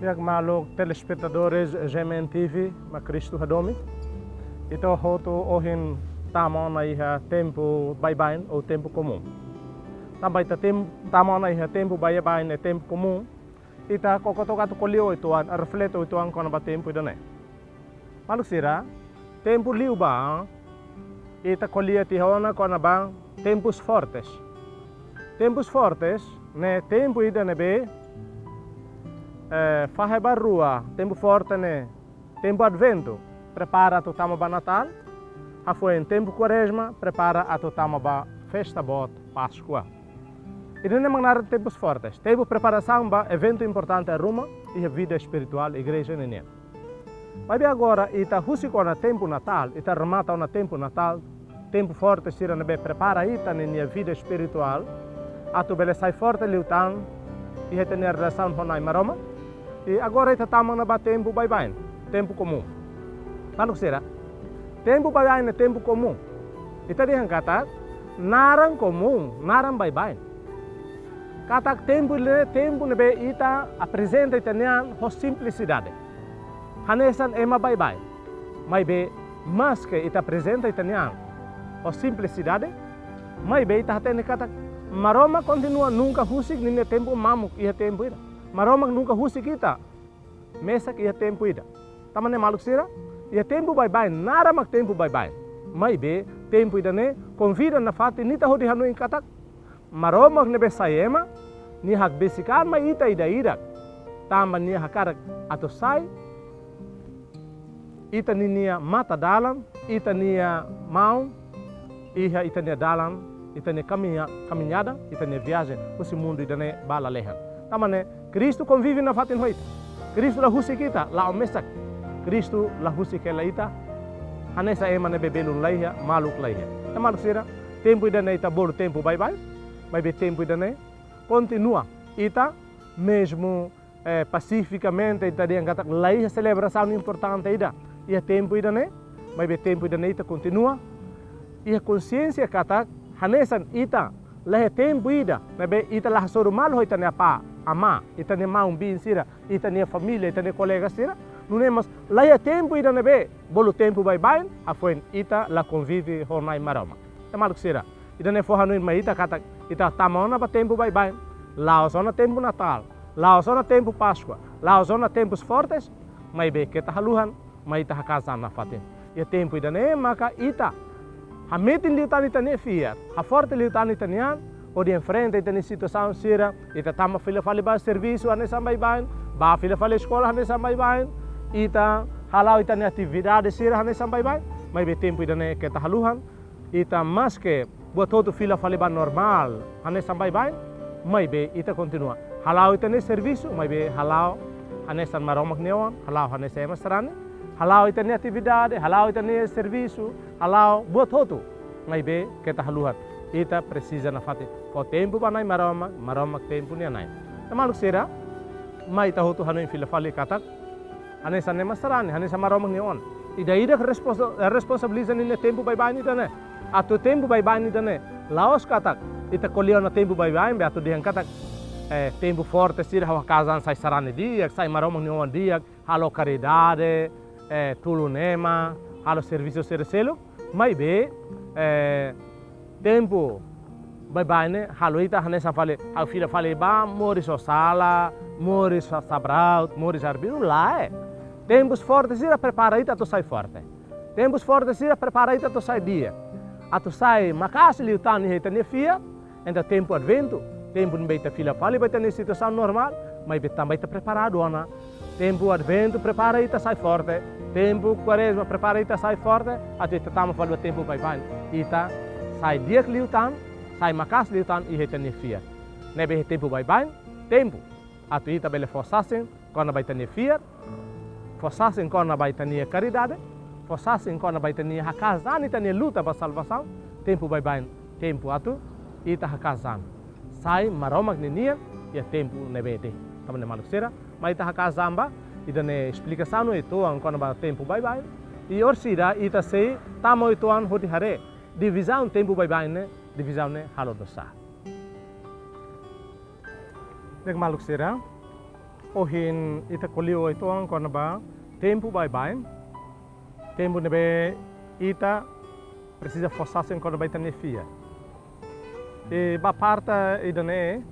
Biak maluk telespectadores GMN TV, ma Cristo Hadomi. Ito hoto ohin tamo na iha tempo baybayin o tempo comum. Tambay tamo na iha tempo baybayin e tempo comum. Ita kokotokato kolio ituan, refleto ituan kono ba tempo idone. Maluk sira, tempo liu ba, ita kolia tihona kono bang tempos fortes. Tempos fortes, ne tempo idone be, fahe barrua, tempo forte ne, tempo advento, prepara tu tamo ba Natal, a foi em tempo quaresma, prepara a tu tamo ba festa bot Páscoa. E não é mangar tempos fortes, tempo preparação ba evento importante a Roma e a vida espiritual, igreja neném. Mas bem agora, ita husiko na tempo Natal, ita remata na tempo Natal, tempo forte sira nebe prepara ita na vida espiritual, a tu bele sai forte liutan, e a ter relação com a Roma. E agora está estamos na tempo bye-bye, tempo comum. Lalu será, tempo bye-bye é tempo comum. Kita dia kata, narang comum, narang bye-bye. Kata tempo nebe ita apresenta itanian ho simplicidade. Hanesan ema bye-bye. Mas be mas que ita apresenta itanian ho simplicidade, mas be ita hatene kata Maroma continua nunca husik nine tempo mamuk ia tempo ida. Maroma nunca husik kita. Mesak ia tempo ida. Tamane maluk sira, ia tempo bye-bye, nara mak tempo bye-bye. Mai be tempo ida ne convida na fati nita hodi hanu in katak. Maroma nebe sayema, ni hak besikan mai ita ida ida. Tamba ni hakarak atau sai. Ita ninia mata dalam, ita nia mau, iha ita nia dalam. Itane caminhada, itane viagem, esse mundo itane bala lehan. Tamane, Cristo convive na fatin hoita. Cristo la husi kita, la omesak. Cristo la husi ke la ita. Hanesa emane bebelun laiha, maluk laiha. Tamaluk sira, tempo idane ita bolo tempo bye-bye. Mas be tempo idane continua. Ita mesmo pacificamente ita dia kata laiha celebração importante ida. Ia tempo idane, mas be tempo idane ita continua. Ia consciência kata hanesan ita lehe tempo ida, nabe ita lah sorumal ho itane apa, ama, itane maung bin sira, itane família, itane colega sira, não é mas lehe tempo ida nabe, bolo tempo bye-bye, a foi ita la convive hornai maroma. É maluk sira, itane fo hanu ma ita kata, ita tamona ba tempo bye-bye, lá zona tempo Natal, lá zona tempo Páscoa, lá zona tempos fortes, mas be kita haluhan, mas ita hakasan na fatin. E tempo ida ne maka ita a metin liutan itane fiat, a forte liutan itanian, o de enfrente itane situação sira, ita tama fila fale ba serviço ane sambai bain, ba fila fale escola ane sambai bain, ita halau itane atividade sira ane sambai bain, mas be tempo itane kita haluhan, ita mas que buat todo fila fale ba normal ane sambai bain, mas be ita continua. Halau itane serviço, mas be halau ane san maromak neon, halau ane sema serane. Halau itane atividade, halau itane serviço, halau buat todo. Mas be kita haluhan. Ita precisa na fati. Ko tempo ba nai maroma tempo ni nai. Tamaluk sira, mai ita hotu hanu fila fali katak. Ane sanne masarane, ane sa maroma ni on. Ida responsabiliza ni tempo bye-bye ni tane. Atu tempo bye-bye ni tane. Laos katak. Ita kolio na tempo bye-bye, be atu dihan katak. Tempo forte sira hawa kazan sai sarane dia, sai maroma ni on dia, halo caridade. Tulunema, halo serviço sercelo, mas be tempo bye-bye ne, halo ita hanesa fale, a filha fale ba, moris o sala, moris o sabraut, moris arbiro lá tempos fortes ira prepara ita to sai forte, tempos fortes ira prepara ita to sai dia, a to sai macas liutan ni hitane fia, então tempo advento, tempo não beita filha fale beita ne situação normal, mas be também está preparado ana. Tempo advento prepara ita sai forte, tempo quaresma prepara ita sai forte, até ita tamo falando tempo bye-bye. Ita sai dia liutan, sai macas liutan e hetane fia. Nebe tempo bye-bye, tempo. Até ita bele forçassem, quando vai ter fia, forçassem quando vai ter caridade, forçassem quando vai ter hakazan, ita ne luta para salvação, tempo bye-bye, tempo atu, ita hakazan. Sai maromak nenia e tempo nebete. Taman maluk sira. Mas ita hakazamba, ita ne explicação no itu ang quando ba tempo bye-bye. E orsira ita sei tamo itu an hoti hare. Divisão tempo bye-bye ne, divisão ne halo dosa. Dek maluk sira. ohin ita kolio itu ang kona ba tempo bye-bye. Tempo nebe ita precisa forçar-se quando vai ter nefia. E ba parta idane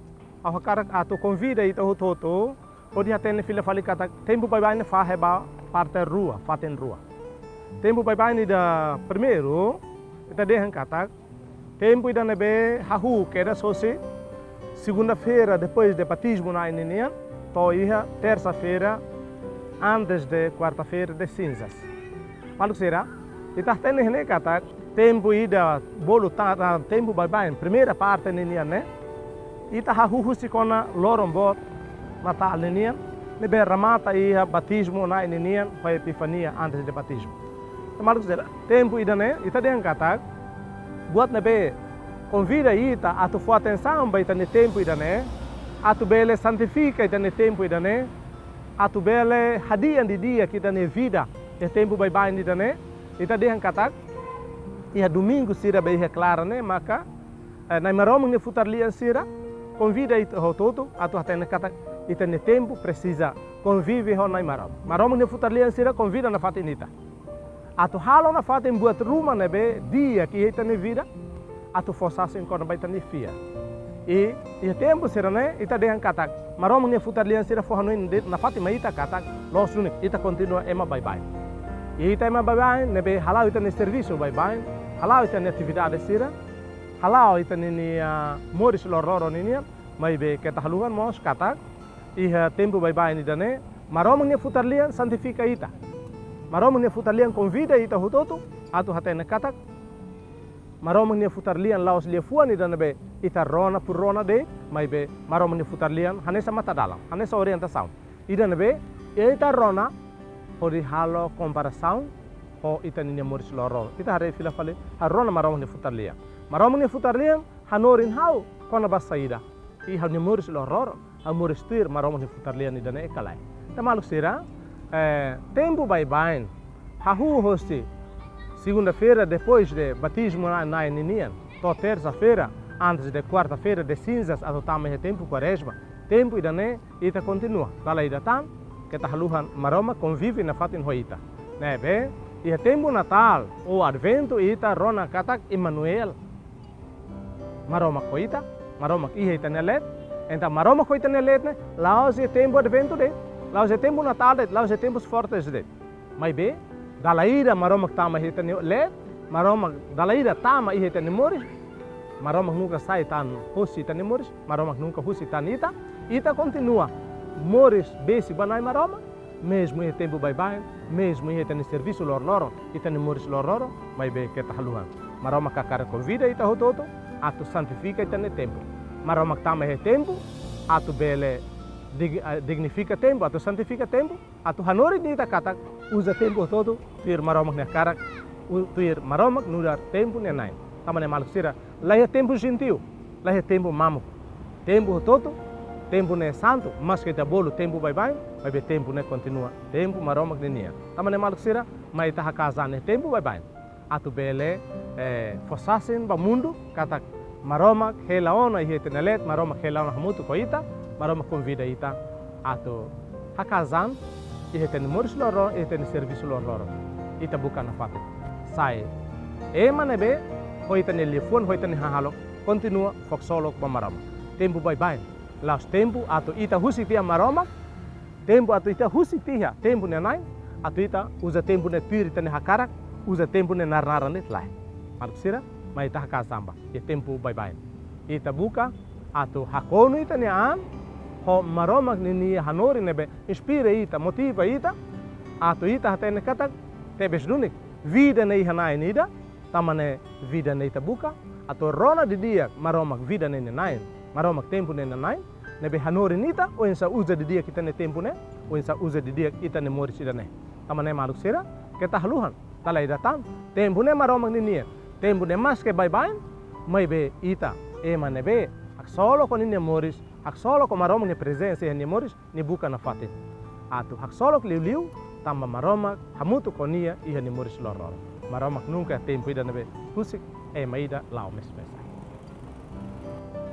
a cara ato convida ita hototo pode até nefila fali kata tempo bye-bye ne fa heba parte rua, faten rua. Tempo bye-bye da primeiro ita dehan kata tempo ida nebe hahu queda sosi segunda-feira depois de batismo na inenia to ia terça-feira antes de quarta-feira de cinzas. Malu será? Ita tene ne kata tempo ida bolu ta tempo bye-bye primeira parte nenia né? Ita hahu sikona lorombot Natal nenia nebe ramata ia batismo na inenia para epifania antes de batismo. Malu será? Tempo ida né? Ita dehan kata buat nebe convida ita a tu for atenção baita ne tempo ida né? A tu bele santifica ita ne tempo ida né? A tu bele hadiah di dia kita ne vida de tempo bye-bye ida né? Ita dehan kata ia domingo sira be clara né? Maka na maromong ne futarlian sira convida ita hototo a tu atene kata ita ne tempo precisa convive ho na maromong ne futarlian sira convida na fatinita. A tu halo na fatin buat rumah nebe dia que ita ne vida a tu forçasse quando vai ter fia. E tempo será né? Ita dehan kata maromong ne futarlian sira forno na fatima ita kata los unik ita continua ema bye-bye. E ita ema bye-bye nebe halau ita ne serviço bye-bye, halau ita ne atividade sira, halau ita ne moris lororo ninia, mai be kita haluan mos kata iha tempo bye-bye ni dane maromong ne futarlian santifica ita. Maromong ne futarlian convida ita hutoto atu hatene kata maromong ne futarlian laos lia fuani dan be ita rona purona de mai be maromong ne futarlian hanesa mata dalam hanesa orientação ida be ita rona hori halo comparação ho ita ni moris loro ita hare fila fale harona maromong ne futarlian hanorin hau kona basaida i hal ni moris loro a moris tuir maromong ne futarlian ida ne ekalai tamalu sira tempo bye-bye hahu hosti segunda-feira depois de batismo na inenia, to terça-feira antes de quarta-feira de cinzas atau também tempo quaresma, tempo ida né ita continua. Kala ida tan kita haluhan maroma convive na fatin hoita. Né be, e tempo Natal ou Advento ita rona katak Emmanuel. Maroma coita, maroma iha ita nelet, então maroma coita nelet né, laos e tempo Advento de, laos e tempo Natal de, laos e tempos fortes de. Mas be dalaida maromak tama hitani let maromak dalaida tama ihitani moris maromak nunca sai tan husi tani moris maromak nunca husi tanita ita continua moris besi banai maroma mesmo e tempo bye-bye mesmo ihitani serviço lorloro itani moris lorloro mai be kita haluhan maromak kakara convida ita hototo atu santifica itani tempo maromak tama he tempo atu bele dignifica tempo, atu santifica tempo, atu hanori ni kata usa tempo todo, tuir maromak ne karak, tuir maromak nudar tempo ne nain. Tama ne maluk sira, laia tempo gentil, laia tempo mamuk, tempo todo, tempo ne santo, mas que bolo tempo bye-bye, vai be tempo ne continua, tempo maromak ne nia. Tama ne maluk sira, mai taha casa ne tempo bye-bye. Atu bele forçasen ba mundo, kata maromak helaona ihete nelet, maromak helaona hamutu koita, maromak convida ita atau hakazan iheten moris loro iheten serviço loro ita bukan na fatin sai manebe hoita ne telefon hoita ne hahalo continua foxolok ba maromak tempo bye-bye las tempo atau ita husi tia maromak tempo atau ita husi tia tempo ne nai atau ita usa tempo ne tuir ita ne hakarak usa tempo ne narnaran it lai maksira mai ita hakazamba e tempo bye-bye ita buka atau hakono ita ne an ho maromak ni hanori nebe inspira ita motiva ita ato ita hatene katak tebes dunik vida nei hanai nida tamane vida nei tabuka ato rona di dia maromak vida nei nain maromak tempo nei nain nebe hanori nita o insa uza di dia kita ne tempo ne o insa uza di dia kita ne moris ida ne tamane maluk sira kita haluhan talai datang tempo ne maromak ni nia tempo ne mas ke bye-bye mai be ita nebe ak solo con ne moris hak solo ko maromak ni presença ni moris ni buka na fatin atu hak solo liu tamba maromak hamutu konia iha ni moris loror maromak nunca tempo ida nabe husik maida lao mes pesa.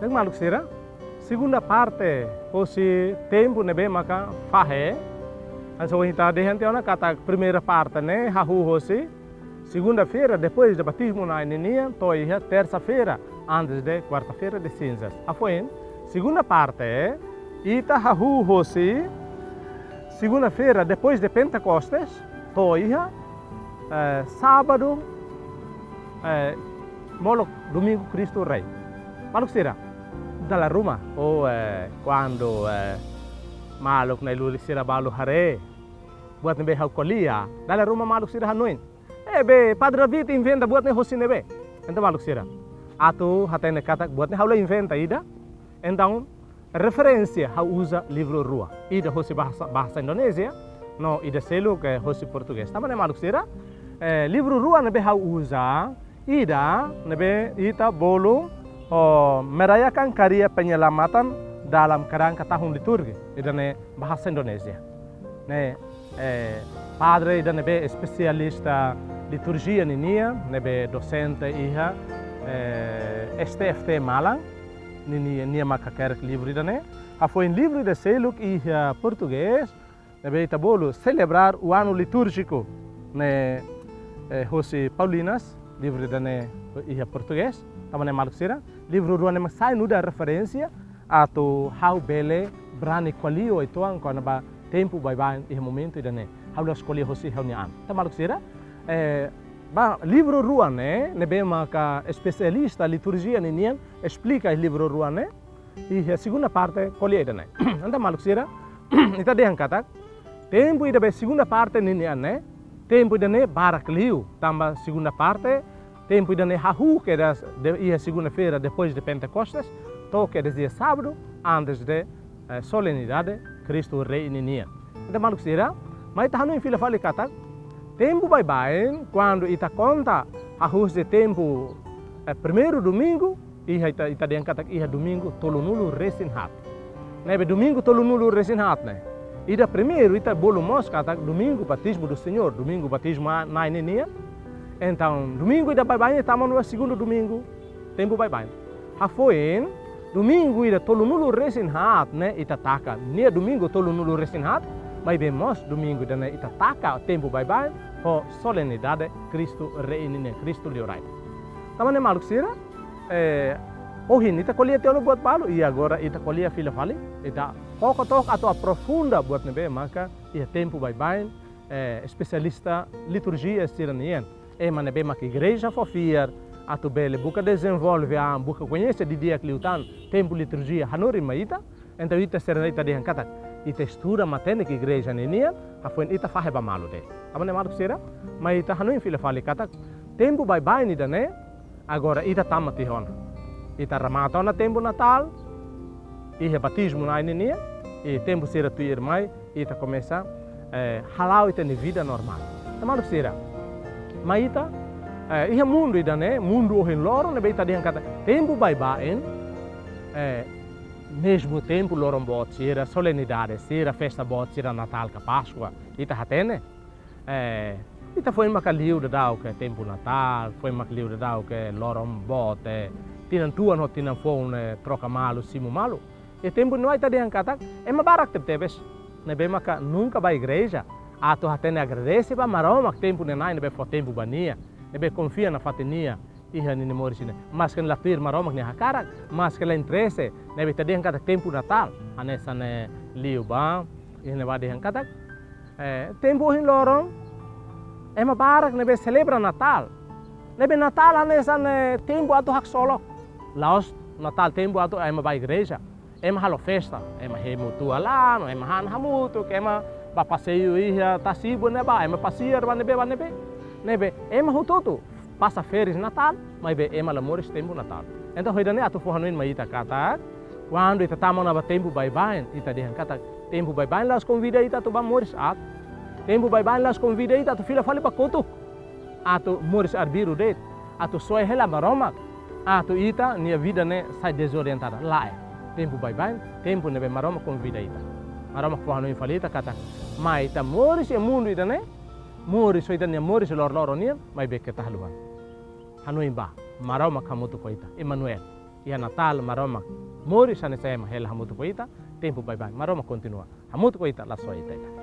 Teng maluk sira segunda parte, fosse tempo nebe maka fahe. Então kita dehan tiona kata primeira parte né, hahu hosi. Segunda-feira depois do batismo na inia, toiha terça-feira antes de quarta-feira de cinzas. Afoin, segunda parte, ita hahu hosi. Segunda-feira depois de Pentecostes, toiha sábado, molok domingo Cristo Rei. Maluk sira, dalla rumah, quando maluk na iluli sira balu hare, buat nebe hau kolia, dalla rumah maluk sira hanuin. Be Padre David inventa buat ne hosin nebe, enta maluk sira. Atu hatene kata buat ne haula inventa ida, então referência hau usa livro rua. Ida hosi bahasa Indonesia, no ida selo ke hosi português. Tamane maluk sira, livro rua nebe hau usa, ida nebe ita bolu merayakan karya penyelamatan dalam kerangka tahun liturgi. Ida ne bahasa Indonesia. Ne padre ida nebe especialista liturgia ninia, nebe docente iha STFT Malang, ninia maka kerk livro ida ne. Foi livro de seluk iha português, nebe ita bolu celebrar o ano litúrgico ne José Paulinas, livro ida ne iha português. Tamane maluk sira, livro rua ne sai nuda referência atau how bele brani qualio itu ang kona ba tempo bye iha momento ida ne. How la escolia José how nian. Tamaluk sira, livro rua ne be maka especialista liturgia nian explica o livro rua ne e a segunda parte colia ida ne. Anda maluk sira, ita dehan katak tempo ida be segunda parte nian ne, tempo ida ne barakliu tamba segunda parte, tempo ida ne hahu que era ia segunda-feira depois de Pentecostes, toque des dia sábado antes de solenidade Cristo Rei nian. Anda maluk sira, mas ita hanu fila fali katak tempo bye quando ita conta hahu de tempo primeiro domingo iha ita dehan katak iha domingo tolunulu resin hat. Nebe domingo tolunulu resin hat ne. Ida primeiro ita bolo mos katak domingo batismo do Senhor, domingo batismo na nian. Então, domingo ida bye estamos no segundo domingo, tempo bye. Hafoin, domingo ida tolunulu resin hat ne ita taka. Nia domingo tolunulu resin hat, mas vemos domingo ida ne ita taka tempo bye ho solenidade Cristo Rei nian, Cristo Liorai. Tamane maluk sira, ohin ita kolia teolo buat balu, e agora ita kolia fila fali, ita kokotok atau aprofunda buat nebe maka ia tempo bye, especialista liturgia sira nian. Mas nebe maka igreja fofiar, atau bele buka desenvolve buka conhece di dia kliutan tempo liturgia hanuri maita, então ita sira ita dehan katak. Ita estuda matene que igreja nian, hafuin ita fahe ba malu de. Amane maluk sira, mas ita hanuin fila fali katak. Tempo bye ni dane, agora ita tamati hona. Ita ramata na tempo Natal, iha batismo na nian, e tempo sira tu irmai, ita começa halau ita ni vida normal. Tamaluk sira, mas ita iha mundo ida ne, mundo ohin loro ne ita dehan katak. Tempo bye mesmo tempo loron bot sira solenidade sira festa bot sira Natal ka Páscoa ita hatene ita foi makaliu de dau ke tempo Natal foi makaliu de dau ke loron bot tinan tuan ho tinan fon troca malu simu malu e tempo no ita dehan katak mabarak tebes nebe maka nunca vai igreja ato hatene agradece ba maroma tempo nenai nebe fo tempo bania nebe confia na fatenia iha ni morisine mas kan lapir maromak ni hakarak mas kan interesse nebe tadihan katak tempo Natal anesa ne liu ba ihne wadihan katak tempo hin lorong mabarak nebe celebra Natal nebe Natal anesa ne tempo ato hak solok laos Natal tempo ato ba igreja halo festa hemu tua lá no han hamutu que ba passeio iha tasibo ne ba passear ba nebe hutoto passa férias Natal, mas be lamores tempo Natal. Então hoidane atu fohanuin mai ita kata, quando ita tamo na tempo bye ita dehan kata tempo bye las convida ita tu ba moris at. Tempo bye las convida ita tu fila fali pa kotuk. Atu moris arbiru det, atu soy hela maromak. Atu ita nia vida ne sai desorientada. Lá tempo bye tempo nebe maroma convida ita. Maroma fohanuin fali ita kata, mai ita moris e mundo ita ne. Moris ita nia moris lor nia, mai be ketahluan. Hanuin ba, maroma kamutu ko ita, Emmanuel. Ia Natal maroma Mori sana saya mahela hamutu ko ita, tempo bye bye. Maroma continua. Hamutu ko ita la sua ita.